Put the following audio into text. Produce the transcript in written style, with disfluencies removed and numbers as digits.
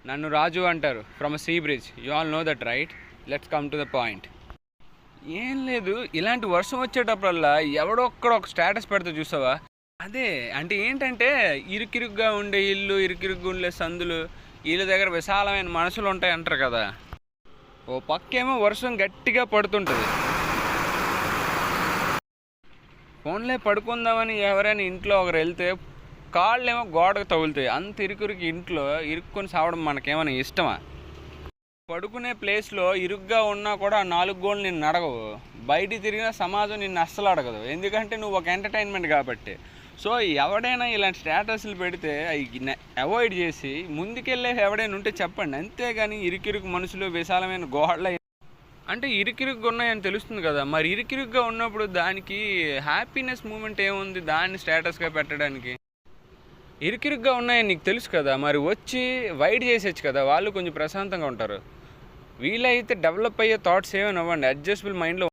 నన్ను రాజు అంటారు from sea bridge. You all know that right? Let's come to the point. ఏం లేదు, ఇలాంటి వర్షం వచ్చేటప్పుడల్లా ఎవడో ఒక్కడ ఒక స్టేటస్ పెడితే చూసావా? అదే అంటే ఏంటంటే ఇరుకిరుగ్గా ఉండే ఇల్లు, ఇరుకిరుగ్గా ఉండే సందులు, వీళ్ళ దగ్గర విశాలమైన మనసులు ఉంటాయి అంటారు కదా. ఓ పక్కేమో వర్షం గట్టిగా పడుతుంటుంది, ఫోన్లే పడుకుందామని ఎవరైనా ఇంట్లో ఒకరు వెళ్తే కాళ్ళేమో గోడకు తగులుతాయి. అంత ఇరుకురికి ఇంట్లో ఇరుక్కొని సావడం మనకేమైనా ఇష్టమా? పడుకునే ప్లేస్లో ఇరుగ్గా ఉన్నా కూడా ఆ 4 గోళ్ళు నిన్ను అడగవు. బయటికి తిరిగిన సమాజం నిన్ను అస్సలు అడగదు, ఎందుకంటే నువ్వు ఒక ఎంటర్టైన్మెంట్ కాబట్టి. సో ఎవడైనా ఇలాంటి స్టేటస్లు పెడితే అవి అవాయిడ్ చేసి ముందుకెళ్ళే ఎవడైనా ఉంటే చెప్పండి. అంతేగాని ఇరుకిరుకు మనుషులు, విశాలమైన గోడల అంటే ఇరుకిరుగ్గా ఉన్నాయని తెలుస్తుంది కదా. మరి ఇరుకిరుగ్గా ఉన్నప్పుడు దానికి హ్యాపీనెస్ మూమెంట్ ఏముంది దాన్ని స్టేటస్గా పెట్టడానికి? ఇరుకిరుగ్గా ఉన్నాయని నీకు తెలుసు కదా, మరి వచ్చి వైడ్ చేసేచ్చు కదా, వాళ్ళు కొంచెం ప్రశాంతంగా ఉంటారు. వీలైతే డెవలప్ అయ్యే థాట్స్ ఏమైనా అవ్వండి, అడ్జస్టబుల్ మైండ్లో